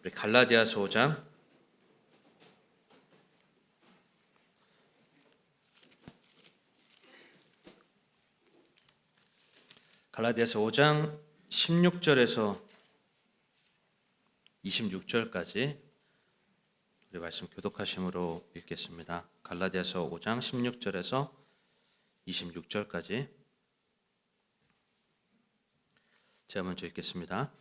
우리 갈라디아서 5장 갈라디아서 5장 16절에서 26절까지 우리 말씀 교독하심으로 읽겠습니다. 갈라디아서 5장 16절에서 26절까지 제가 먼저 읽겠습니다.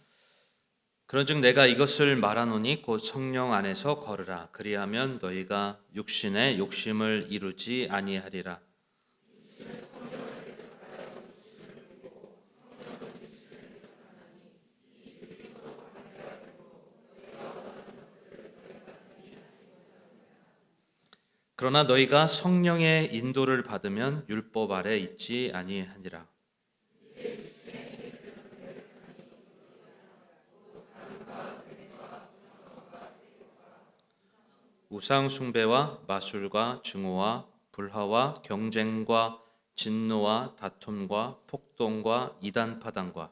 그런즉 내가 이것을 말하노니 곧 성령 안에서 걸으라. 그리하면 너희가 육신의 욕심을 이루지 아니하리라. 그러나 너희가 성령의 인도를 받으면 율법 아래 있지 아니하니라. 우상 숭배와 마술과 증오와 불화와 경쟁과 진노와 다툼과 폭동과 이단 파당과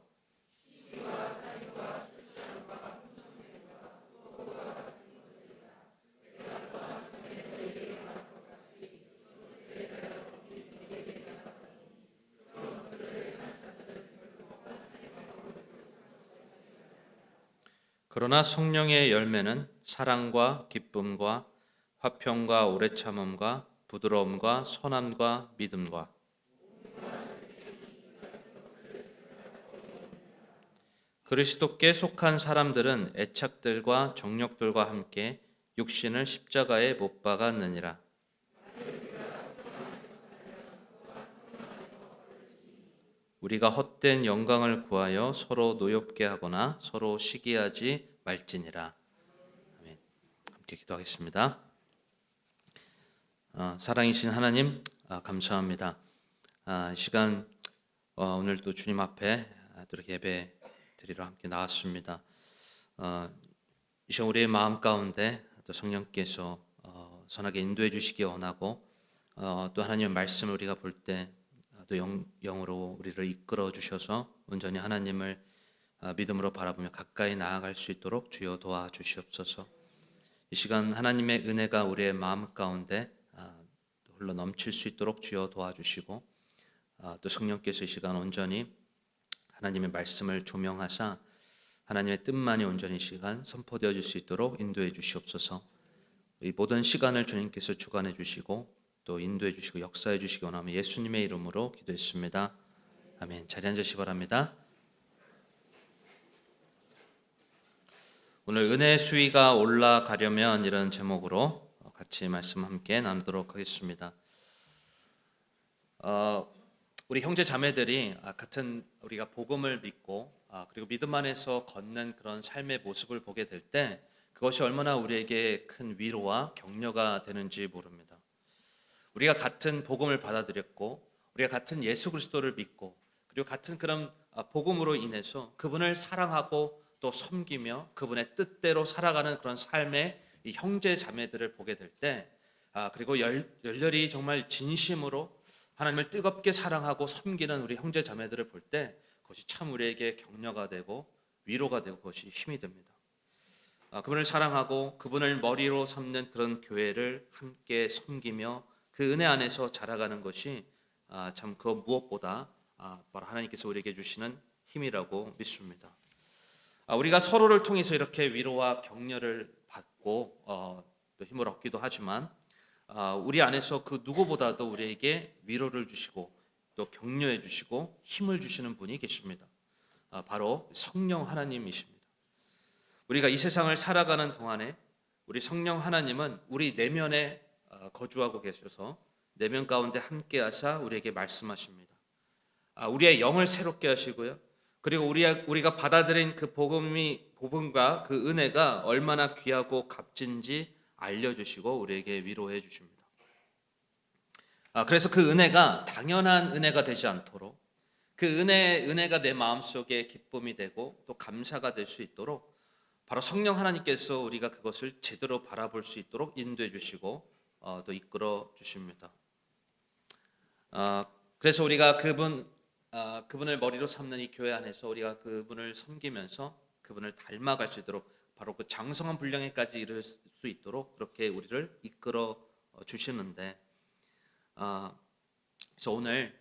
그러나 성령의 열매는 사랑과 기쁨과 화평과 오래 참음과 부드러움과 선함과 믿음과 그리스도께 속한 사람들은 애착들과 정욕들과 함께 육신을 십자가에 못 박았느니라. 우리가 헛된 영광을 구하여 서로 노엽게 하거나 서로 시기하지 말지니라. 아멘. 함께 기도하겠습니다. 사랑이신 하나님, 감사합니다. 이 시간 오늘 또 주님 앞에 이렇게 예배 드리러 함께 나왔습니다. 이 시간 우리의 마음 가운데 또 성령께서 선하게 인도해 주시기 원하고 또 하나님의 말씀을 우리가 볼 때 또 영으로 우리를 이끌어 주셔서 온전히 하나님을 믿음으로 바라보며 가까이 나아갈 수 있도록 주여 도와주시옵소서. 이 시간 하나님의 은혜가 우리의 마음 가운데 흘러 넘칠 수 있도록 주여 도와주시고 또 성령께서 이 시간 온전히 하나님의 말씀을 조명하사 하나님의 뜻만이 온전히 이 시간 선포되어질 수 있도록 인도해 주시옵소서. 이 모든 시간을 주님께서 주관해 주시고 또 인도해 주시고 역사해 주시기 원하며 예수님의 이름으로 기도했습니다. 아멘. 자리 앉으시기 바랍니다. 오늘 은혜의 수위가 올라가려면 이런 제목으로 같이 말씀 함께 나누도록 하겠습니다. 우리 형제 자매들이 같은 우리가 복음을 믿고 그리고 믿음 안에서 걷는 그런 삶의 모습을 보게 될 때 그것이 얼마나 우리에게 큰 위로와 격려가 되는지 모릅니다. 우리가 같은 복음을 받아들였고 우리가 같은 예수 그리스도를 믿고 그리고 같은 그런 복음으로 인해서 그분을 사랑하고 또 섬기며 그분의 뜻대로 살아가는 그런 삶의 이 형제 자매들을 보게 될 때 그리고 열렬히 정말 진심으로 하나님을 뜨겁게 사랑하고 섬기는 우리 형제 자매들을 볼 때 그것이 참 우리에게 격려가 되고 위로가 되고 그것이 힘이 됩니다. 그분을 사랑하고 그분을 머리로 삼는 그런 교회를 함께 섬기며 그 은혜 안에서 자라가는 것이 참 그 무엇보다 바로 하나님께서 우리에게 주시는 힘이라고 믿습니다. 우리가 서로를 통해서 이렇게 위로와 격려를 받고 또 힘을 얻기도 하지만 우리 안에서 그 누구보다도 우리에게 위로를 주시고 또 격려해 주시고 힘을 주시는 분이 계십니다. 바로 성령 하나님이십니다. 우리가 이 세상을 살아가는 동안에 우리 성령 하나님은 우리 내면에 거주하고 계셔서 내면 가운데 함께 하사 우리에게 말씀하십니다. 우리의 영을 새롭게 하시고요. 그리고 우리가 받아들인 그 복음과 그 은혜가 얼마나 귀하고 값진지 알려주시고 우리에게 위로해 주십니다. 그래서 그 은혜가 당연한 은혜가 되지 않도록 그 은혜가 내 마음속에 기쁨이 되고 또 감사가 될 수 있도록 바로 성령 하나님께서 우리가 그것을 제대로 바라볼 수 있도록 인도해 주시고 또 이끌어 주십니다. 그래서 우리가 그분을 머리로 삼는 이 교회 안에서 우리가 그분을 섬기면서 그분을 닮아갈 수 있도록 바로 그 장성한 분량에까지 이를 수 있도록 그렇게 우리를 이끌어 주시는데, 그래서 오늘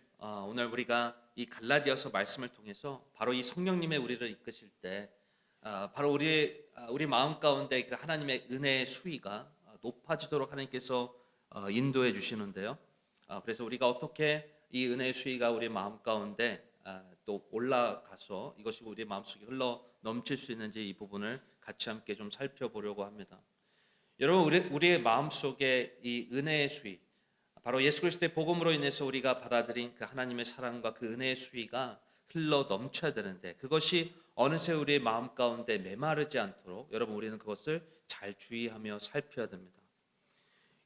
우리가 이 갈라디아서 말씀을 통해서 바로 이 성령님의 우리를 이끄실 때, 바로 우리 마음 가운데 그 하나님의 은혜의 수위가 높아지도록 하나님께서 인도해 주시는데요. 그래서 우리가 어떻게 이 은혜의 수위가 우리 마음 가운데 또 올라가서 이것이 우리 마음속에 흘러 넘칠 수 있는지, 이 부분을 같이 함께 좀 살펴보려고 합니다. 여러분, 우리의 마음속에 이 은혜의 수위, 바로 예수 그리스도의 복음으로 인해서 우리가 받아들인 그 하나님의 사랑과 그 은혜의 수위가 흘러 넘쳐야 되는데, 그것이 어느새 우리의 마음 가운데 메마르지 않도록 여러분, 우리는 그것을 잘 주의하며 살펴야 됩니다.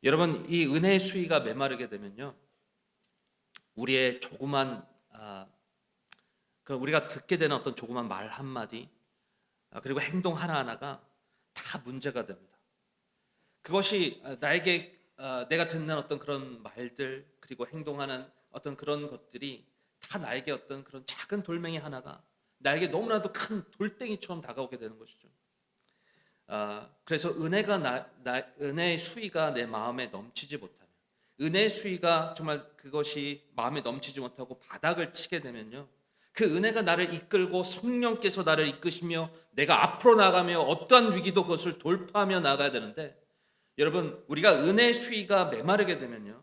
여러분, 이 은혜의 수위가 메마르게 되면요, 우리의 조그만 우리가 듣게 되는 어떤 조그만 말 한마디, 그리고 행동 하나하나가 다 문제가 됩니다. 그것이 나에게 내가 듣는 어떤 그런 말들, 그리고 행동하는 어떤 그런 것들이 다 나에게 어떤 그런 작은 돌멩이 하나가 나에게 너무나도 큰 돌덩이처럼 다가오게 되는 것이죠. 그래서 은혜의 수위가 내 마음에 넘치지 못하면, 은혜의 수위가 정말 그것이 마음에 넘치지 못하고 바닥을 치게 되면요, 그 은혜가 나를 이끌고 성령께서 나를 이끄시며 내가 앞으로 나가며 어떠한 위기도 그것을 돌파하며 나가야 되는데, 여러분, 우리가 은혜의 수위가 메마르게 되면요,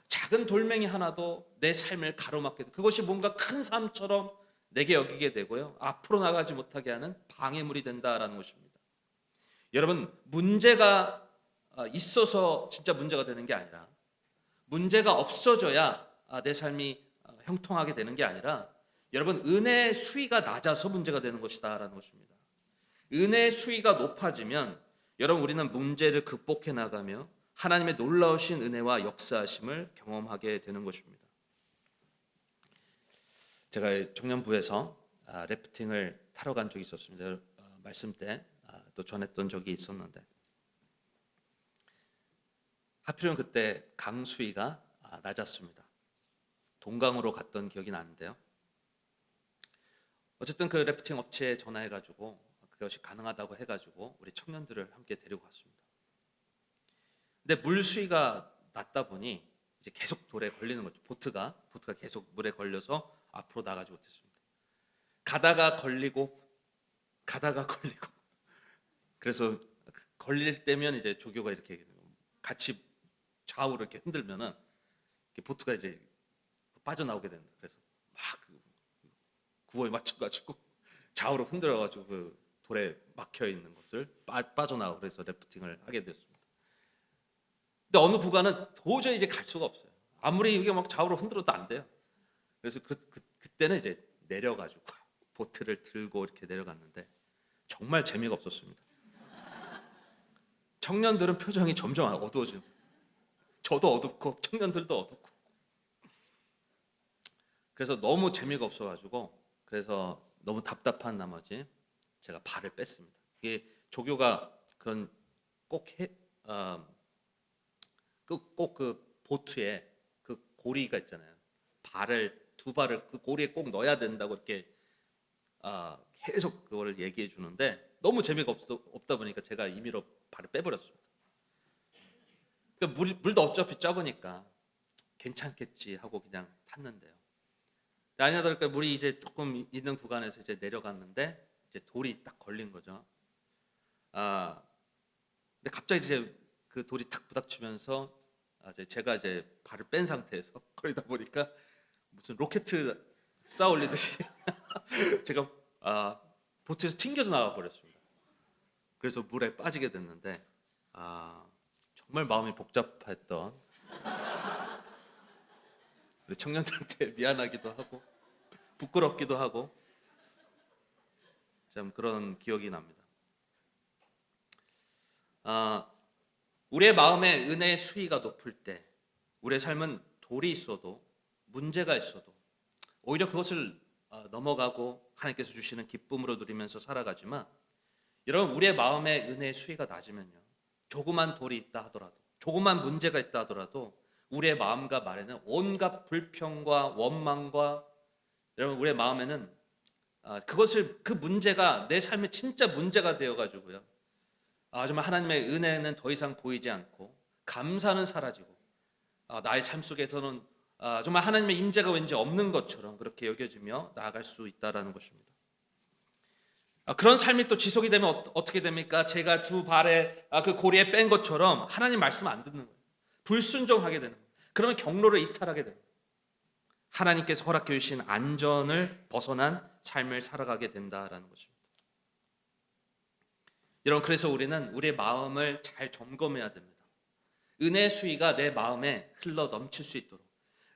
작은 돌멩이 하나도 내 삶을 가로막게 돼. 그것이 뭔가 큰 삶처럼 내게 여기게 되고요, 앞으로 나가지 못하게 하는 방해물이 된다라는 것입니다. 여러분, 문제가 있어서 진짜 문제가 되는 게 아니라, 문제가 없어져야 내 삶이 형통하게 되는 게 아니라, 여러분, 은혜의 수위가 낮아서 문제가 되는 것이다라는 것입니다. 은혜의 수위가 높아지면 여러분, 우리는 문제를 극복해 나가며 하나님의 놀라우신 은혜와 역사하심을 경험하게 되는 것입니다. 제가 청년부에서 래프팅을 타러 간 적이 있었습니다. 말씀 때 또 전했던 적이 있었는데, 하필이면 그때 강 수위가 낮았습니다. 동강으로 갔던 기억이 나는데요. 어쨌든 그 래프팅 업체에 전화해가지고 그것이 가능하다고 해가지고 우리 청년들을 함께 데리고 갔습니다. 근데 물 수위가 낮다 보니 이제 계속 돌에 걸리는 거죠. 보트가 계속 물에 걸려서 앞으로 나가지 못했습니다. 가다가 걸리고 그래서 걸릴 때면 이제 조교가 이렇게 같이 좌우로 이렇게 흔들면은 보트가 이제 빠져나오게 됩니다. 그래서 막 구호에 맞춰가지고 좌우로 흔들어가지고 그 돌에 막혀 있는 것을 빠져나오고, 그래서 래프팅을 하게 됐습니다. 근데 어느 구간은 도저히 이제 갈 수가 없어요. 아무리 이게 막 좌우로 흔들어도 안 돼요. 그래서 그때는 이제 내려가지고 보트를 들고 이렇게 내려갔는데 정말 재미가 없었습니다. 청년들은 표정이 점점 어두워지고, 저도 어둡고 청년들도 어둡고, 그래서 너무 재미가 없어가지고, 그래서 너무 답답한 나머지 제가 발을 뺐습니다. 이게 조교가 그런 꼭 그 보트에 그 고리가 있잖아요. 두 발을 그 고리에 꼭 넣어야 된다고 이렇게 계속 그거를 얘기해 주는데, 너무 재미가 없다 보니까 제가 임의로 발을 빼버렸습니다. 그러니까 물도 어차피 적으니까 괜찮겠지 하고 그냥 탔는데요. 아니나 다를까 물이 이제 조금 있는 구간에서 이제 내려갔는데 이제 돌이 딱 걸린 거죠. 근데 갑자기 이제 그 돌이 탁 부닥치면서 제가 이제 발을 뺀 상태에서 걸리다 보니까 무슨 로켓 쌓아 올리듯이 제가 보트에서 튕겨져 나가 버렸습니다. 그래서 물에 빠지게 됐는데, 정말 마음이 복잡했던 우리 청년들한테 미안하기도 하고 부끄럽기도 하고 참 그런 기억이 납니다. 우리의 마음에 은혜의 수위가 높을 때, 우리의 삶은 돌이 있어도 문제가 있어도 오히려 그것을 넘어가고 하나님께서 주시는 기쁨으로 누리면서 살아가지만, 여러분, 우리의 마음에 은혜의 수위가 낮으면요, 조그만 돌이 있다 하더라도, 조그만 문제가 있다 하더라도 우리의 마음과 말에는 온갖 불평과 원망과, 여러분, 우리의 마음에는 그 문제가 내 삶의 진짜 문제가 되어가지고요, 정말 하나님의 은혜는 더 이상 보이지 않고 감사는 사라지고 나의 삶 속에서는 정말 하나님의 임재가 왠지 없는 것처럼 그렇게 여겨지며 나아갈 수 있다라는 것입니다. 그런 삶이 또 지속이 되면 어떻게 됩니까? 제가 두 발에 그 고리에 뺀 것처럼 하나님 말씀 안 듣는 거예요. 불순종하게 되는 거예요. 그러면 경로를 이탈하게 됩니다. 하나님께서 허락해 주신 안전을 벗어난 삶을 살아가게 된다라는 것입니다. 여러분, 그래서 우리는 우리의 마음을 잘 점검해야 됩니다. 은혜의 수위가 내 마음에 흘러 넘칠 수 있도록,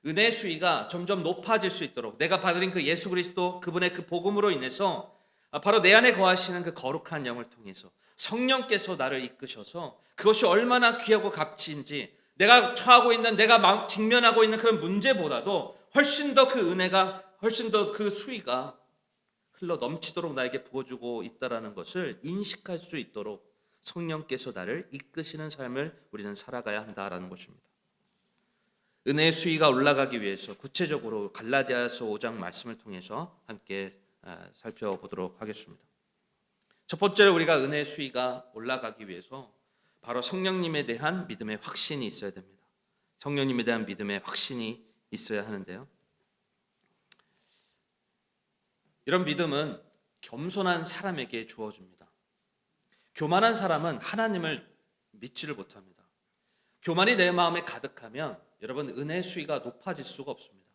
은혜의 수위가 점점 높아질 수 있도록, 내가 받은 그 예수 그리스도 그분의 그 복음으로 인해서 바로 내 안에 거하시는 그 거룩한 영을 통해서 성령께서 나를 이끄셔서 그것이 얼마나 귀하고 값진지, 내가 처하고 있는, 내가 직면하고 있는 그런 문제보다도 훨씬 더 그 은혜가, 훨씬 더 그 수위가 흘러 넘치도록 나에게 부어주고 있다라는 것을 인식할 수 있도록 성령께서 나를 이끄시는 삶을 우리는 살아가야 한다라는 것입니다. 은혜의 수위가 올라가기 위해서 구체적으로 갈라디아서 5장 말씀을 통해서 함께 살펴보도록 하겠습니다. 첫 번째로 우리가 은혜의 수위가 올라가기 위해서 바로 성령님에 대한 믿음의 확신이 있어야 됩니다. 성령님에 대한 믿음의 확신이 있어야 하는데요. 이런 믿음은 겸손한 사람에게 주어집니다. 교만한 사람은 하나님을 믿지를 못합니다. 교만이 내 마음에 가득하면 여러분 은혜의 수위가 높아질 수가 없습니다.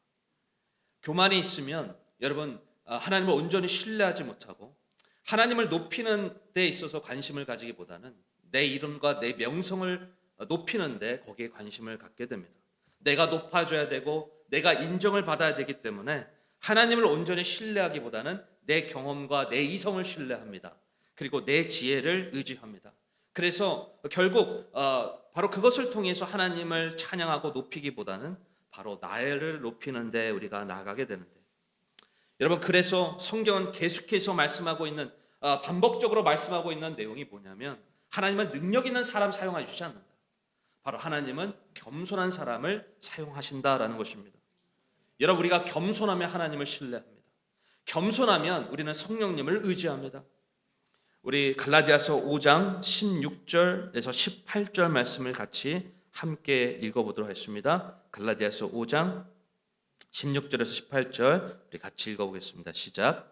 교만이 있으면 여러분 하나님을 온전히 신뢰하지 못하고 하나님을 높이는 데 있어서 관심을 가지기보다는 내 이름과 내 명성을 높이는 데 거기에 관심을 갖게 됩니다. 내가 높아져야 되고 내가 인정을 받아야 되기 때문에 하나님을 온전히 신뢰하기보다는 내 경험과 내 이성을 신뢰합니다. 그리고 내 지혜를 의지합니다. 그래서 결국 바로 그것을 통해서 하나님을 찬양하고 높이기보다는 바로 나를 높이는 데 우리가 나아가게 되는데, 여러분 그래서 성경은 계속해서 말씀하고 있는 반복적으로 말씀하고 있는 내용이 뭐냐면 하나님은 능력 있는 사람 사용하시지 않는다. 바로 하나님은 겸손한 사람을 사용하신다라는 것입니다. 여러분 우리가 겸손하면 하나님을 신뢰합니다. 겸손하면 우리는 성령님을 의지합니다. 우리 갈라디아서 5장 16절에서 18절 말씀을 같이 함께 읽어보도록 하겠습니다. 갈라디아서 5장 16절에서 18절 우리 같이 읽어보겠습니다. 시작.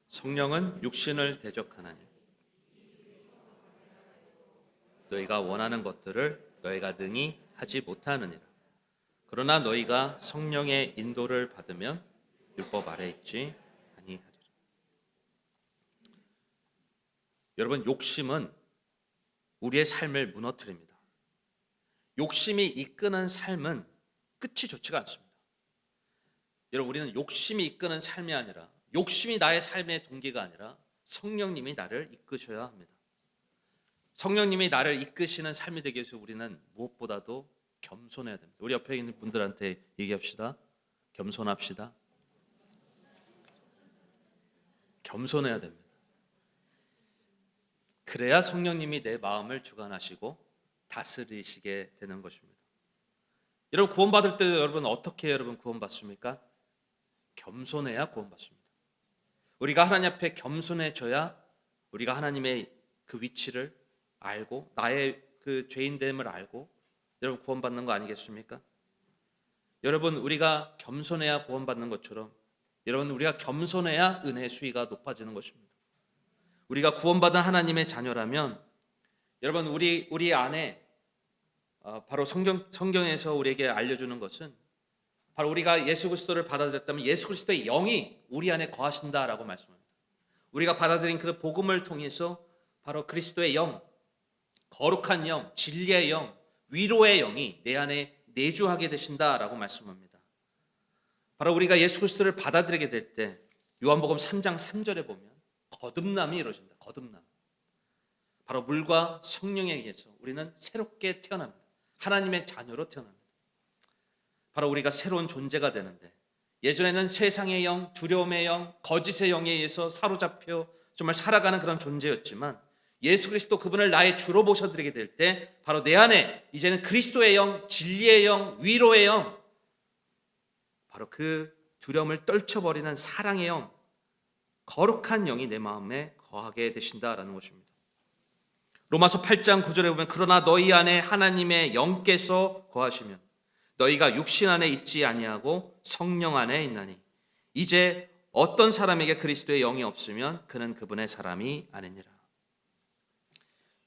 성령은 육신을 대적하나니 너희가 원하는 것들을 너희가 능히 하지 못하느니라. 그러나 너희가 성령의 인도를 받으면 율법 아래 있지 아니하리라. 여러분 욕심은 우리의 삶을 무너뜨립니다. 욕심이 이끄는 삶은 끝이 좋지가 않습니다. 여러분 우리는 욕심이 이끄는 삶이 아니라, 욕심이 나의 삶의 동기가 아니라 성령님이 나를 이끄셔야 합니다. 성령님이 나를 이끄시는 삶이 되기 위해서 우리는 무엇보다도 겸손해야 됩니다. 우리 옆에 있는 분들한테 얘기합시다. 겸손합시다. 겸손해야 됩니다. 그래야 성령님이 내 마음을 주관하시고 다스리시게 되는 것입니다. 여러분 구원받을 때 여러분 어떻게 여러분 구원받습니까? 겸손해야 구원받습니다. 우리가 하나님 앞에 겸손해져야 우리가 하나님의 그 위치를 알고 나의 그 죄인됨을 알고 여러분 구원받는 거 아니겠습니까? 여러분 우리가 겸손해야 구원받는 것처럼 여러분 우리가 겸손해야 은혜의 수위가 높아지는 것입니다. 우리가 구원받은 하나님의 자녀라면 여러분 우리 안에 바로 성경에서 우리에게 알려주는 것은 바로 우리가 예수 그리스도를 받아들였다면 예수 그리스도의 영이 우리 안에 거하신다라고 말씀합니다. 우리가 받아들인 그 복음을 통해서 바로 그리스도의 영, 거룩한 영, 진리의 영, 위로의 영이 내 안에 내주하게 되신다라고 말씀합니다. 바로 우리가 예수 그리스도를 받아들이게 될 때 요한복음 3장 3절에 보면 거듭남이 이루어진다. 거듭남. 바로 물과 성령에 의해서 우리는 새롭게 태어납니다. 하나님의 자녀로 태어납니다. 바로 우리가 새로운 존재가 되는데 예전에는 세상의 영, 두려움의 영, 거짓의 영에 의해서 사로잡혀 정말 살아가는 그런 존재였지만 예수 그리스도 그분을 나의 주로 모셔드리게 될 때 바로 내 안에 이제는 그리스도의 영, 진리의 영, 위로의 영, 바로 그 두려움을 떨쳐버리는 사랑의 영, 거룩한 영이 내 마음에 거하게 되신다라는 것입니다. 로마서 8장 9절에 보면 그러나 너희 안에 하나님의 영께서 거하시면 너희가 육신 안에 있지 아니하고 성령 안에 있나니 이제 어떤 사람에게 그리스도의 영이 없으면 그는 그분의 사람이 아니니라.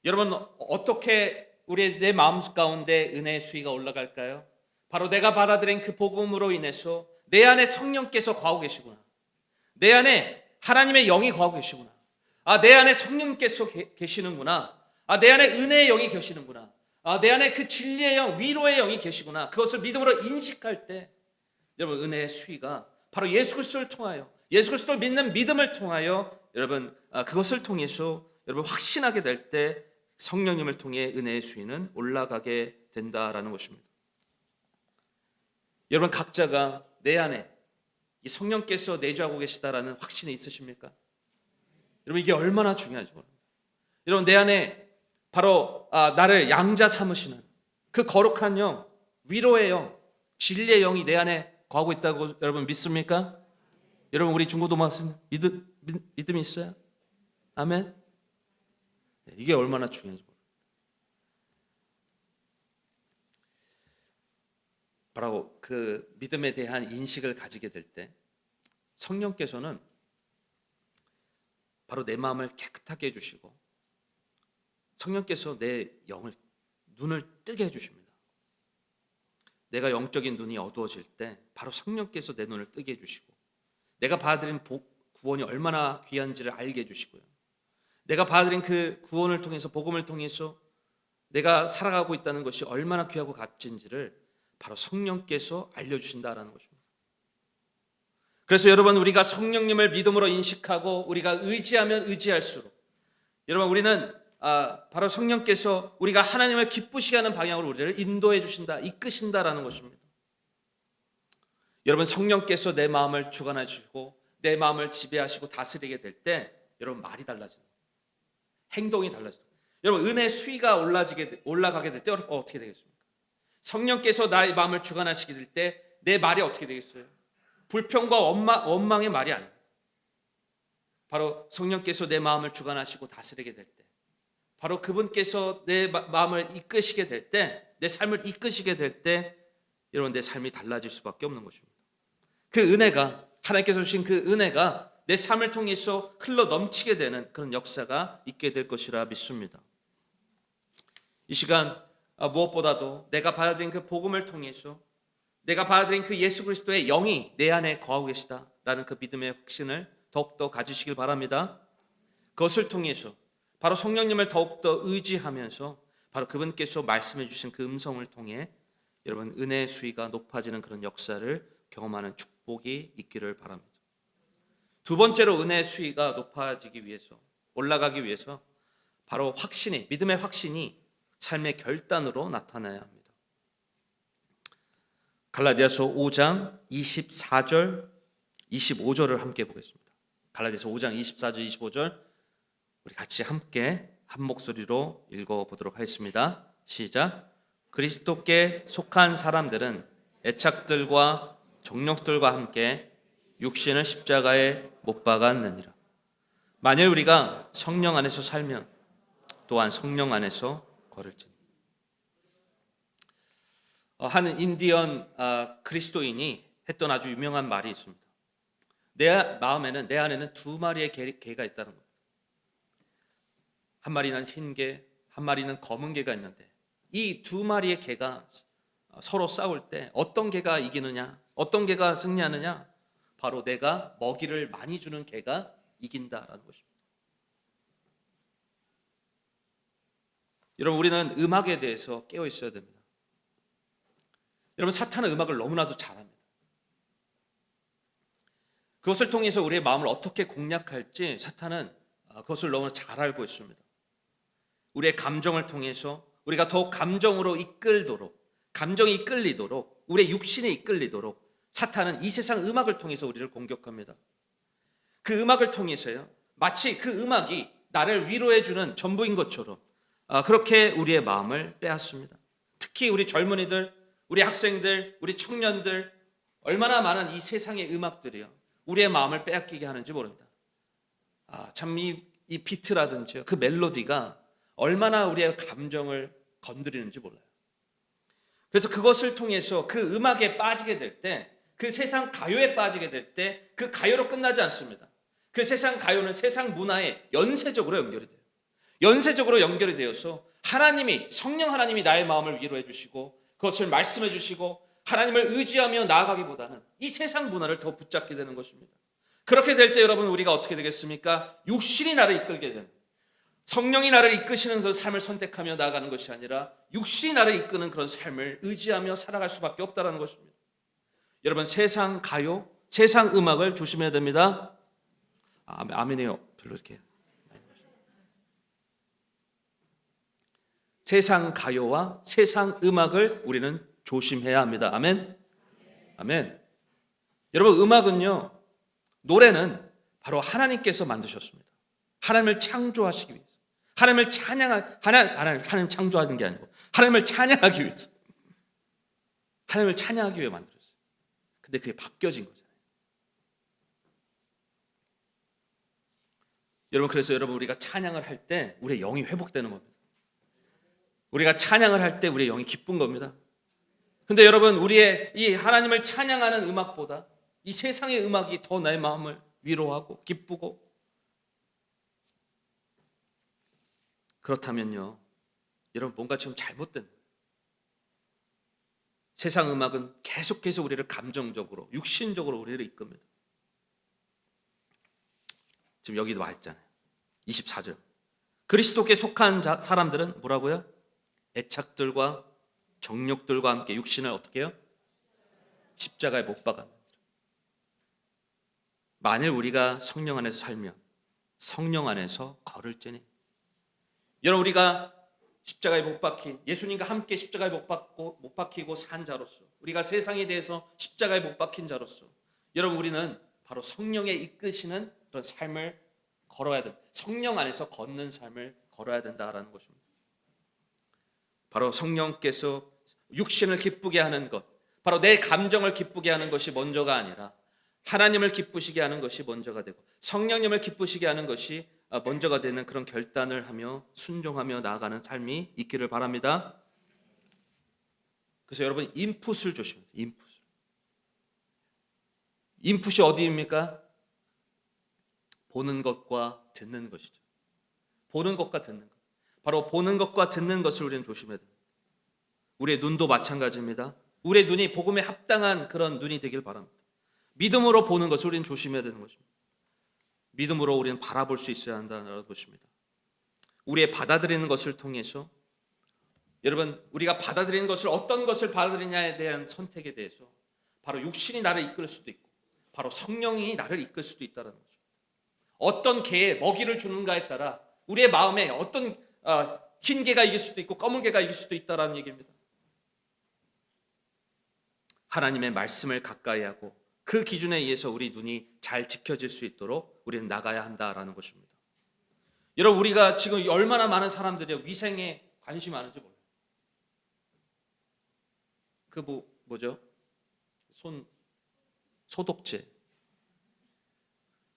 여러분, 어떻게 내 마음 가운데 은혜의 수위가 올라갈까요? 바로 내가 받아들인 그 복음으로 인해서 내 안에 성령께서 거하고 계시구나. 내 안에 하나님의 영이 거하고 계시구나. 내 안에 성령께서 계시는구나. 내 안에 은혜의 영이 계시는구나. 내 안에 그 진리의 영, 위로의 영이 계시구나. 그것을 믿음으로 인식할 때 여러분 은혜의 수위가 바로 예수 그리스도를 통하여, 예수 그리스도를 믿는 믿음을 통하여 여러분 그것을 통해서 여러분 확신하게 될 때 성령님을 통해 은혜의 수위는 올라가게 된다라는 것입니다. 여러분 각자가 내 안에 이 성령께서 내주하고 계시다라는 확신이 있으십니까? 여러분 이게 얼마나 중요한지 모릅니다. 여러분 내 안에 바로 나를 양자 삼으시는 그 거룩한 영, 위로의 영, 진리의 영이 내 안에 거하고 있다고 여러분 믿습니까? 여러분 우리 중고등학생 믿음이 있어요? 아멘? 이게 얼마나 중요한지 모릅니다. 바로 그 믿음에 대한 인식을 가지게 될 때 성령께서는 바로 내 마음을 깨끗하게 해주시고 성령께서 내 영을 눈을 뜨게 해주십니다. 내가 영적인 눈이 어두워질 때 바로 성령께서 내 눈을 뜨게 해주시고 내가 받아들인 구원이 얼마나 귀한지를 알게 해주시고요. 내가 받아들인 그 구원을 통해서 복음을 통해서 내가 살아가고 있다는 것이 얼마나 귀하고 값진지를 바로 성령께서 알려주신다라는 것입니다. 그래서 여러분 우리가 성령님을 믿음으로 인식하고 우리가 의지하면 의지할수록 여러분 우리는 바로 성령께서 우리가 하나님을 기쁘시게 하는 방향으로 우리를 인도해 주신다, 이끄신다라는 것입니다. 여러분 성령께서 내 마음을 주관해 주시고 내 마음을 지배하시고 다스리게 될 때 여러분 말이 달라져요. 행동이 달라져요. 여러분 은혜의 수위가 올라가게 될 때 어떻게 되겠습니까? 성령께서 나의 마음을 주관하시게 될 때 내 말이 어떻게 되겠어요? 불평과 원망의 말이 아닙니다. 바로 성령께서 내 마음을 주관하시고 다스리게 될 때 바로 그분께서 내 마음을 이끄시게 될 때, 내 삶을 이끄시게 될 때 여러분 내 삶이 달라질 수밖에 없는 것입니다. 그 은혜가 하나님께서 주신 그 은혜가 내 삶을 통해서 흘러 넘치게 되는 그런 역사가 있게 될 것이라 믿습니다. 이 시간 무엇보다도 내가 받아들인 그 복음을 통해서 내가 받아들인 그 예수 그리스도의 영이 내 안에 거하고 계시다라는 그 믿음의 확신을 더욱더 가지시길 바랍니다. 그것을 통해서 바로 성령님을 더욱더 의지하면서 바로 그분께서 말씀해 주신 그 음성을 통해 여러분 은혜의 수위가 높아지는 그런 역사를 경험하는 축복이 있기를 바랍니다. 두 번째로 은혜의 수위가 높아지기 위해서, 올라가기 위해서 바로 확신이, 믿음의 확신이 삶의 결단으로 나타나야 합니다. 갈라디아서 5장 24절 25절을 함께 보겠습니다. 갈라디아서 5장 24절 25절 우리 같이 함께 한 목소리로 읽어보도록 하겠습니다. 시작. 그리스도께 속한 사람들은 애착들과 정욕들과 함께 육신을 십자가에 못 박았느니라. 만일 우리가 성령 안에서 살면 또한 성령 안에서 걸을지니. 한 인디언 그리스도인이 했던 아주 유명한 말이 있습니다. 내 안에는 두 마리의 개가 있다는 겁니다. 한 마리는 흰 개, 한 마리는 검은 개가 있는데 이 두 마리의 개가 서로 싸울 때 어떤 개가 이기느냐, 어떤 개가 승리하느냐, 바로 내가 먹이를 많이 주는 개가 이긴다라는 것입니다. 여러분 우리는 음악에 대해서 깨어 있어야 됩니다. 여러분 사탄은 음악을 너무나도 잘합니다. 그것을 통해서 우리의 마음을 어떻게 공략할지 사탄은 그것을 너무 잘 알고 있습니다. 우리의 감정을 통해서 우리가 더욱 감정으로 이끌도록, 감정이 이끌리도록, 우리의 육신에 이끌리도록 사탄은 이 세상 음악을 통해서 우리를 공격합니다. 그 음악을 통해서요, 마치 그 음악이 나를 위로해주는 전부인 것처럼 그렇게 우리의 마음을 빼앗습니다. 특히 우리 젊은이들, 우리 학생들, 우리 청년들, 얼마나 많은 이 세상의 음악들이요 우리의 마음을 빼앗기게 하는지 모릅니다. 참 이 비트라든지 그 멜로디가 얼마나 우리의 감정을 건드리는지 몰라요. 그래서 그것을 통해서 그 음악에 빠지게 될 때, 그 세상 가요에 빠지게 될 때 그 가요로 끝나지 않습니다. 그 세상 가요는 세상 문화에 연쇄적으로 연결이 돼요. 연쇄적으로 연결이 되어서 성령 하나님이 나의 마음을 위로해 주시고 그것을 말씀해 주시고 하나님을 의지하며 나아가기보다는 이 세상 문화를 더 붙잡게 되는 것입니다. 그렇게 될 때 여러분 우리가 어떻게 되겠습니까? 육신이 나를 이끌게 되는, 성령이 나를 이끄시는 삶을 선택하며 나아가는 것이 아니라 육신이 나를 이끄는 그런 삶을 의지하며 살아갈 수밖에 없다는 것입니다. 여러분 세상 가요, 세상 음악을 조심해야 됩니다. 아멘이요. 별로 이렇게 세상 가요와 세상 음악을 우리는 조심해야 합니다. 아멘. 아멘. 여러분 음악은요, 노래는 바로 하나님께서 만드셨습니다. 하나님을 창조하시기 위해서, 하나님을 하나님 창조하는 게 아니고 하나님을 찬양하기 위해서, 하나님을 찬양하기 위해 만들었어요. 근데 그게 바뀌어진 거잖아요. 여러분 그래서 우리가 찬양을 할 때 우리의 영이 회복되는 겁니다. 우리가 찬양을 할 때 우리의 영이 기쁜 겁니다. 근데 여러분 우리의 이 하나님을 찬양하는 음악보다 이 세상의 음악이 더 나의 마음을 위로하고 기쁘고, 그렇다면요 여러분 뭔가 지금 잘못된 거예요. 세상 음악은 계속해서 우리를 감정적으로 육신적으로 우리를 이끕니다. 지금 여기도 와 있잖아요. 24절 그리스도께 속한 사람들은 뭐라고요? 애착들과 정욕들과 함께 육신을 어떻게 해요? 십자가에 못 박았느니라. 만일 우리가 성령 안에서 살면 성령 안에서 걸을지니. 여러분 우리가 십자가에 못 박힌 예수님과 함께 십자가에 못 박히고 산 자로서, 우리가 세상에 대해서 십자가에 못 박힌 자로서 여러분 우리는 바로 성령의 이끄시는 그런 삶을 걸어야 된다. 성령 안에서 걷는 삶을 걸어야 된다라는 것입니다. 바로 성령께서 육신을 기쁘게 하는 것, 바로 내 감정을 기쁘게 하는 것이 먼저가 아니라 하나님을 기쁘시게 하는 것이 먼저가 되고 성령님을 기쁘시게 하는 것이 먼저가 되는 그런 결단을 하며 순종하며 나아가는 삶이 있기를 바랍니다. 그래서 여러분 인풋을 조심해야 돼요. 인풋이 어디입니까? 보는 것과 듣는 것이죠. 보는 것과 듣는 것. 바로 보는 것과 듣는 것을 우리는 조심해야 됩니다. 우리의 눈도 마찬가지입니다. 우리의 눈이 복음에 합당한 그런 눈이 되길 바랍니다. 믿음으로 보는 것을 우리는 조심해야 되는 것입니다. 믿음으로 우리는 바라볼 수 있어야 한다는 것입니다. 우리의 받아들이는 것을 통해서 여러분 우리가 받아들이는 것을 어떤 것을 받아들이냐에 대한 선택에 대해서 바로 육신이 나를 이끌 수도 있고 바로 성령이 나를 이끌 수도 있다는 거죠. 어떤 개에 먹이를 주는가에 따라 우리의 마음에 어떤 흰 개가 이길 수도 있고 검은 개가 이길 수도 있다는 얘기입니다. 하나님의 말씀을 가까이 하고 그 기준에 의해서 우리 눈이 잘 지켜질 수 있도록 우리는 나가야 한다라는 것입니다. 여러분 우리가 지금 얼마나 많은 사람들이 위생에 관심이 많은지 몰라요. 그 뭐죠? 소독제,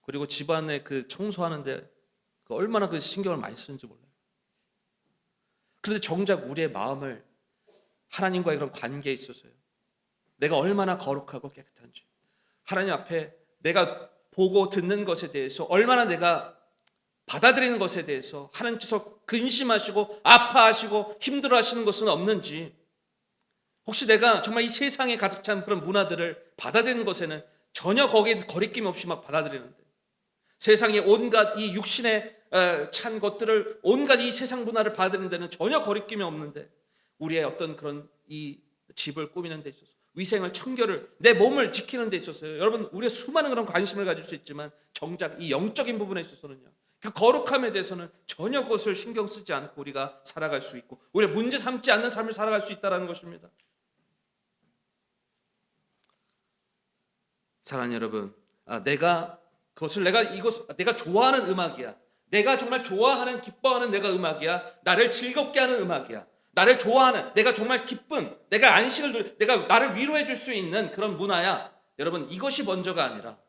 그리고 집안에 그 청소하는데 그 얼마나 그 신경을 많이 쓰는지 몰라요. 그런데 정작 우리의 마음을 하나님과의 그런 관계에 있어서요, 내가 얼마나 거룩하고 깨끗한지, 하나님 앞에 내가 보고 듣는 것에 대해서 얼마나 내가 받아들이는 것에 대해서 하나님께서 근심하시고 아파하시고 힘들어하시는 것은 없는지, 혹시 내가 정말 이 세상에 가득 찬 그런 문화들을 받아들이는 것에는 전혀 거기에 거리낌 없이 막 받아들이는데, 세상의 온갖 이 육신에 찬 것들을 온갖 이 세상 문화를 받아들이는 데는 전혀 거리낌이 없는데, 우리의 어떤 그런 이 집을 꾸미는 데 있어서, 위생을 청결을, 내 몸을 지키는 데 있어서요, 여러분 우리가 수많은 그런 관심을 가질 수 있지만 정작 이 영적인 부분에 있어서는요, 그 거룩함에 대해서는 전혀 그것을 신경 쓰지 않고 우리가 살아갈 수 있고 우리가 문제 삼지 않는 삶을 살아갈 수 있다는 것입니다. 사랑하는 여러분, 내가 좋아하는 음악이야, 내가 정말 좋아하는, 기뻐하는 내가 음악이야. 나를 즐겁게 하는 음악이야. 나를 좋아하는, 내가 정말 기쁜, 내가 안식을, 내가 나를 위로해 줄 수 있는 그런 문화야. 여러분, 이것이 먼저가 아니라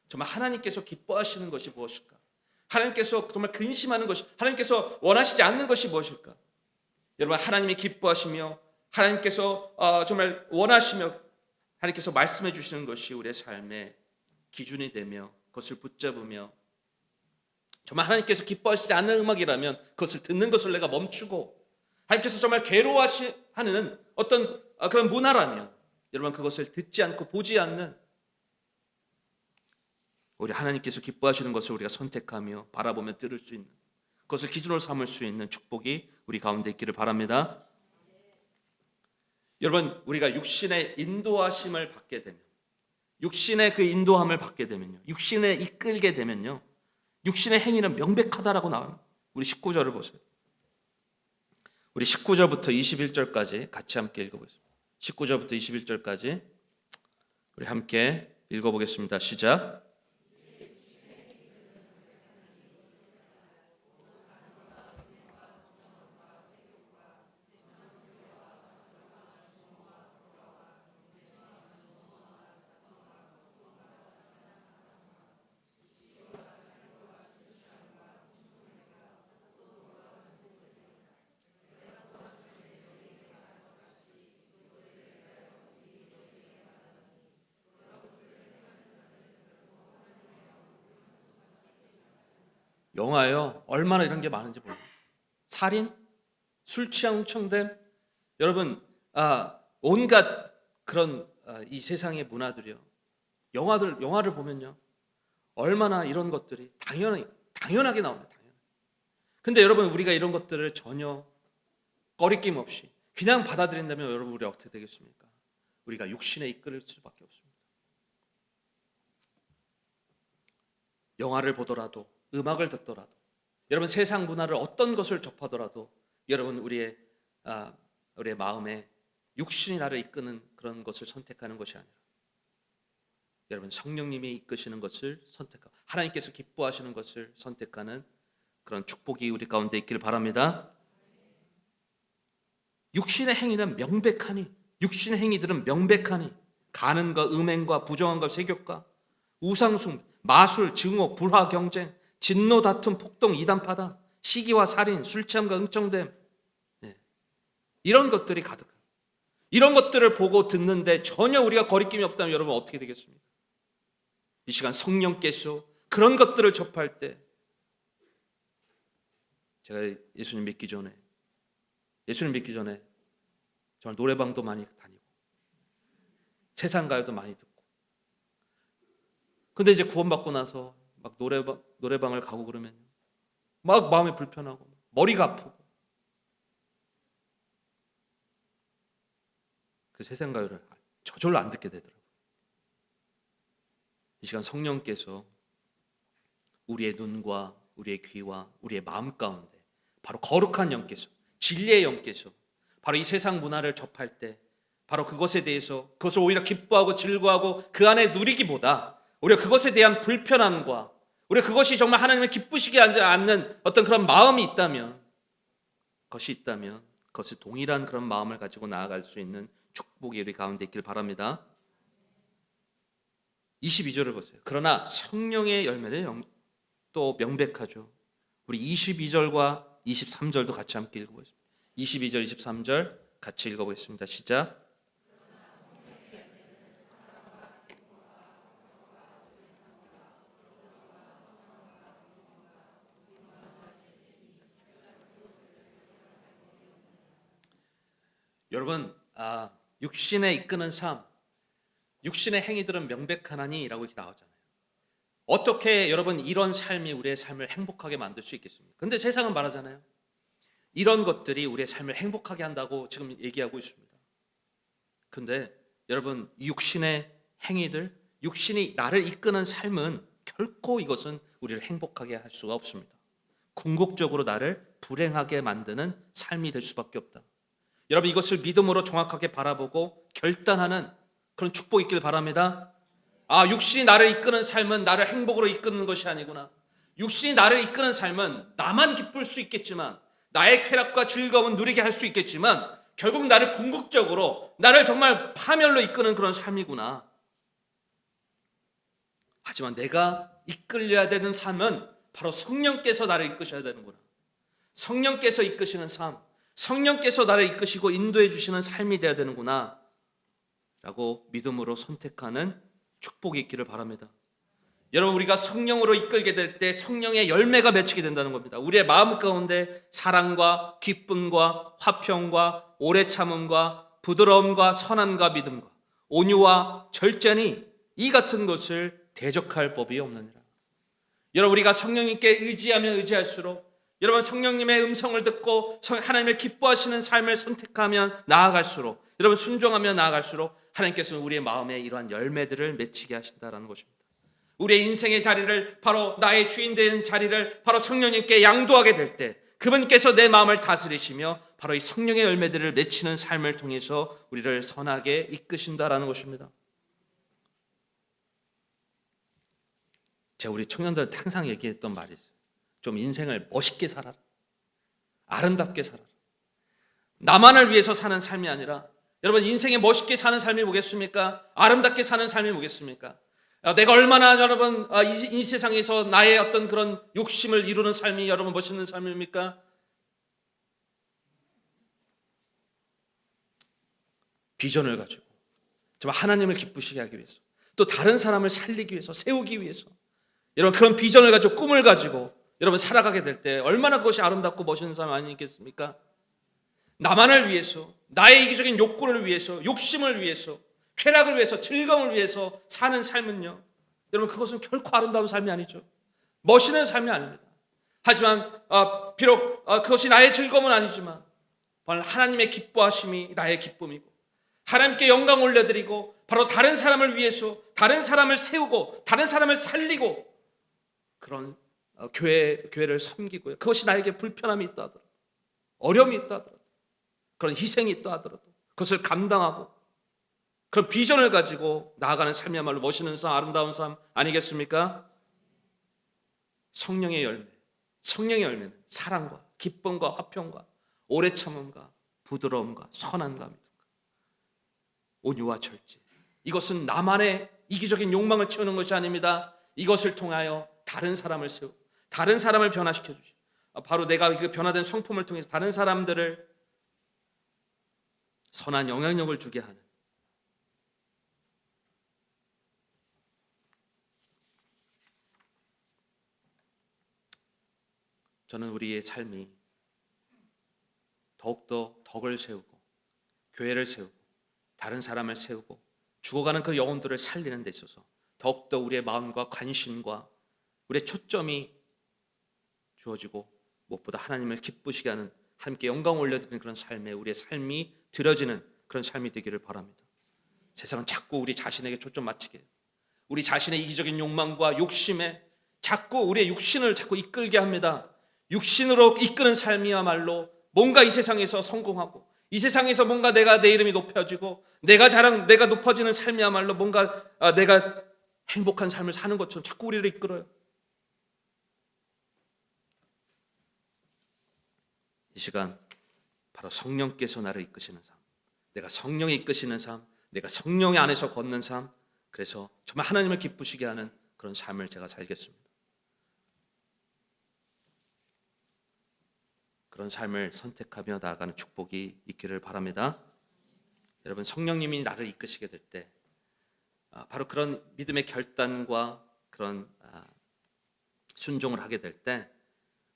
정말 하나님께서 기뻐하시는 것이 무엇일까? 하나님께서 정말 근심하는 것이, 하나님께서 원하시지 않는 것이 무엇일까? 여러분, 하나님이 기뻐하시며 하나님께서 정말 원하시며 하나님께서 말씀해 주시는 것이 우리의 삶의 기준이 되며 그것을 붙잡으며 정말 하나님께서 기뻐하시지 않는 음악이라면 그것을 듣는 것을 내가 멈추고, 하나님께서 정말 괴로워하는 어떤 그런 문화라면 여러분 그것을 듣지 않고 보지 않는, 우리 하나님께서 기뻐하시는 것을 우리가 선택하며 바라보며 들을 수 있는, 그것을 기준으로 삼을 수 있는 축복이 우리 가운데 있기를 바랍니다. 여러분, 우리가 육신의 인도하심을 받게 되면, 육신의 그 인도함을 받게 되면요, 육신에 이끌게 되면요, 육신의 행위는 명백하다라고 나와요. 우리 19절을 보세요. 우리 19절부터 21절까지 같이 함께 읽어보겠습니다. 19절부터 21절까지 우리 함께 읽어보겠습니다. 시작. 영화요, 얼마나 이런 게 많은지 몰라요. 살인, 술 취한 훔청됨, 여러분 온갖 그런 이 세상의 문화들이요, 영화를 보면요, 얼마나 이런 것들이 당연하게 나옵니다. 당연하게. 근데 여러분, 우리가 이런 것들을 전혀 꺼리낌 없이 그냥 받아들인다면 여러분, 우리 어떻게 되겠습니까? 우리가 육신에 이끌릴 수밖에 없습니다. 영화를 보더라도, 음악을 듣더라도, 여러분 세상 문화를 어떤 것을 접하더라도 여러분 우리의 마음에 육신이 나를 이끄는 그런 것을 선택하는 것이 아니라 여러분 성령님이 이끄시는 것을 선택하고 하나님께서 기뻐하시는 것을 선택하는 그런 축복이 우리 가운데 있기를 바랍니다. 육신의 행위는 명백하니, 육신의 행위들은 명백하니 간음과 음행과 부정함과 세욕과 우상숭, 마술, 증오, 불화, 경쟁, 진노, 다툼, 폭동, 이단, 파당, 시기와 살인, 술 취함과 응청됨, 이런 것들이 가득한, 이런 것들을 보고 듣는데 전혀 우리가 거리낌이 없다면 여러분 어떻게 되겠습니까? 이 시간 성령께서 그런 것들을 접할 때, 제가 예수님 믿기 전에 정말 노래방도 많이 다니고 세상 가요도 많이 듣고, 근데 이제 구원받고 나서 막 노래방을 가고 그러면 막 마음이 불편하고 머리가 아프고, 그 세상 가요를 저절로 안 듣게 되더라고요. 이 시간 성령께서 우리의 눈과 우리의 귀와 우리의 마음 가운데 바로 거룩한 영께서, 진리의 영께서 바로 이 세상 문화를 접할 때 바로 그것에 대해서, 그것을 오히려 기뻐하고 즐거워하고 그 안에 누리기보다 오히려 그것에 대한 불편함과 우리가 그것이 정말 하나님을 기쁘시게 하지 않는 어떤 그런 마음이 있다면, 그것이 동일한 그런 마음을 가지고 나아갈 수 있는 축복이 우리 가운데 있길 바랍니다. 22절을 보세요. 그러나 성령의 열매는 또 명백하죠. 우리 22절과 23절도 같이 함께 읽어보겠습니다. 22절, 23절 같이 읽어보겠습니다. 시작. 여러분, 육신에 이끄는 삶, 육신의 행위들은 명백하나니라고 이렇게 나오잖아요. 어떻게 여러분 이런 삶이 우리의 삶을 행복하게 만들 수 있겠습니까? 근데 세상은 말하잖아요. 이런 것들이 우리의 삶을 행복하게 한다고 지금 얘기하고 있습니다. 근데 여러분, 육신의 행위들, 육신이 나를 이끄는 삶은 결코 이것은 우리를 행복하게 할 수가 없습니다. 궁극적으로 나를 불행하게 만드는 삶이 될 수밖에 없다. 여러분, 이것을 믿음으로 정확하게 바라보고 결단하는 그런 축복이 있길 바랍니다. 육신이 나를 이끄는 삶은 나를 행복으로 이끄는 것이 아니구나. 육신이 나를 이끄는 삶은 나만 기쁠 수 있겠지만, 나의 쾌락과 즐거움은 누리게 할 수 있겠지만, 결국 나를 궁극적으로 나를 정말 파멸로 이끄는 그런 삶이구나. 하지만 내가 이끌려야 되는 삶은 바로 성령께서 나를 이끄셔야 되는구나. 성령께서 이끄시는 삶, 성령께서 나를 이끄시고 인도해 주시는 삶이 되어야 되는구나 라고 믿음으로 선택하는 축복이 있기를 바랍니다. 여러분, 우리가 성령으로 이끌게 될 때 성령의 열매가 맺히게 된다는 겁니다. 우리의 마음 가운데 사랑과 기쁨과 화평과 오래 참음과 부드러움과 선함과 믿음과 온유와 절제니 이 같은 것을 대적할 법이 없느니라. 여러분, 우리가 성령님께 의지하면 의지할수록, 여러분 성령님의 음성을 듣고 하나님을 기뻐하시는 삶을 선택하면 나아갈수록, 여러분 순종하며 나아갈수록 하나님께서는 우리의 마음에 이러한 열매들을 맺히게 하신다라는 것입니다. 우리의 인생의 자리를, 바로 나의 주인 된 자리를 바로 성령님께 양도하게 될 때 그분께서 내 마음을 다스리시며 바로 이 성령의 열매들을 맺히는 삶을 통해서 우리를 선하게 이끄신다라는 것입니다. 제가 우리 청년들 항상 얘기했던 말이 있어요. 좀 인생을 멋있게 살아라. 아름답게 살아라. 나만을 위해서 사는 삶이 아니라, 여러분 인생에 멋있게 사는 삶이 뭐겠습니까? 아름답게 사는 삶이 뭐겠습니까? 내가 얼마나 여러분 이 세상에서 나의 어떤 그런 욕심을 이루는 삶이 여러분 멋있는 삶입니까? 비전을 가지고 정말 하나님을 기쁘시게 하기 위해서, 또 다른 사람을 살리기 위해서, 세우기 위해서, 여러분 그런 비전을 가지고 꿈을 가지고 여러분 살아가게 될 때 얼마나 그것이 아름답고 멋있는 삶 아니겠습니까? 나만을 위해서, 나의 이기적인 욕구를 위해서, 욕심을 위해서, 쾌락을 위해서, 즐거움을 위해서 사는 삶은요, 여러분 그것은 결코 아름다운 삶이 아니죠. 멋있는 삶이 아닙니다. 하지만 비록 그것이 나의 즐거움은 아니지만 바로 하나님의 기뻐하심이 나의 기쁨이고, 하나님께 영광 올려드리고 바로 다른 사람을 위해서, 다른 사람을 세우고 다른 사람을 살리고 그런 교회를 섬기고요, 그것이 나에게 불편함이 있다 하더라도, 어려움이 있다 하더라도, 그런 희생이 있다 하더라도 그것을 감당하고 그런 비전을 가지고 나아가는 삶이야말로 멋있는 삶, 아름다운 삶 아니겠습니까? 성령의 열매, 성령의 열매는 사랑과 기쁨과 화평과 오래 참음과 부드러움과 선함과 믿음과 온유와 절제, 이것은 나만의 이기적인 욕망을 채우는 것이 아닙니다. 이것을 통하여 다른 사람을 세우고 다른 사람을 변화시켜 주시고, 바로 내가 그 변화된 성품을 통해서 다른 사람들을 선한 영향력을 주게 하는, 저는 우리의 삶이 더욱더 덕을 세우고 교회를 세우고 다른 사람을 세우고 죽어가는 그 영혼들을 살리는 데 있어서 더욱더 우리의 마음과 관심과 우리의 초점이 주어지고, 무엇보다 하나님을 기쁘시게 하는, 하나님께 영광 올려드리는 그런 삶에 우리의 삶이 드려지는 그런 삶이 되기를 바랍니다. 세상은 자꾸 우리 자신에게 초점 맞추게 해요. 우리 자신의 이기적인 욕망과 욕심에 자꾸 우리의 육신을 자꾸 이끌게 합니다. 육신으로 이끄는 삶이야말로 뭔가 이 세상에서 성공하고, 이 세상에서 뭔가 내가 내 이름이 높여지고 내가 높아지는 삶이야말로 뭔가 내가 행복한 삶을 사는 것처럼 자꾸 우리를 이끌어요. 이 시간 바로 성령께서 나를 이끄시는 삶, 내가 성령이 이끄시는 삶, 내가 성령의 안에서 걷는 삶, 그래서 정말 하나님을 기쁘시게 하는 그런 삶을 제가 살겠습니다. 그런 삶을 선택하며 나아가는 축복이 있기를 바랍니다. 여러분, 성령님이 나를 이끄시게 될 때 바로 그런 믿음의 결단과 그런 순종을 하게 될 때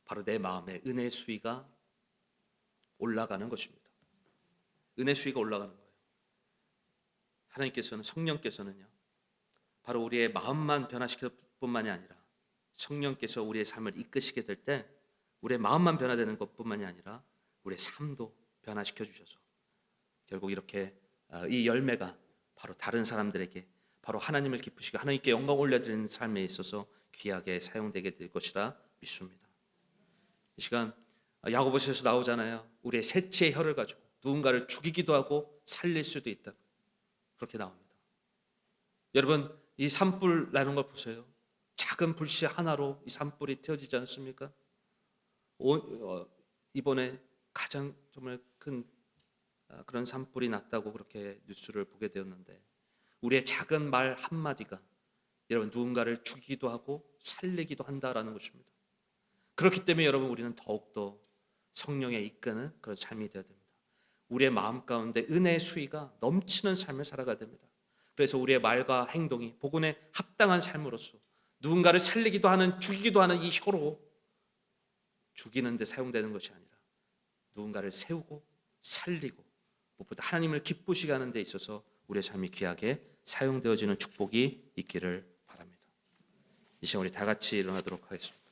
바로 내 마음에 은혜 수위가 올라가는 것입니다. 은혜 수위가 올라가는 거예요. 하나님께서는, 성령께서는요, 바로 우리의 마음만 변화시킬 뿐만이 아니라 성령께서 우리의 삶을 이끄시게 될 때 우리의 마음만 변화되는 것뿐만이 아니라 우리의 삶도 변화시켜 주셔서 결국 이렇게 이 열매가 바로 다른 사람들에게 바로 하나님을 기쁘시게 하나님께 영광 올려드리는 삶에 있어서 귀하게 사용되게 될 것이라 믿습니다. 이 시간 야고보서에서 나오잖아요. 우리의 셋째 혀를 가지고 누군가를 죽이기도 하고 살릴 수도 있다, 그렇게 나옵니다. 여러분, 이 산불 나는 걸 보세요. 작은 불씨 하나로 이 산불이 태워지지 않습니까? 이번에 가장 정말 큰 그런 산불이 났다고 그렇게 뉴스를 보게 되었는데, 우리의 작은 말 한마디가 여러분 누군가를 죽이기도 하고 살리기도 한다라는 것입니다. 그렇기 때문에 여러분 우리는 더욱더 성령에 이끄는 그런 삶이 되어야 됩니다. 우리의 마음 가운데 은혜의 수위가 넘치는 삶을 살아가야 됩니다. 그래서 우리의 말과 행동이 복음에 합당한 삶으로서 누군가를 살리기도 하는, 죽이기도 하는 이 혀로 죽이는 데 사용되는 것이 아니라 누군가를 세우고 살리고 무엇보다 하나님을 기쁘시게 하는 데 있어서 우리의 삶이 귀하게 사용되어지는 축복이 있기를 바랍니다. 이 시간 우리 다 같이 일어나도록 하겠습니다.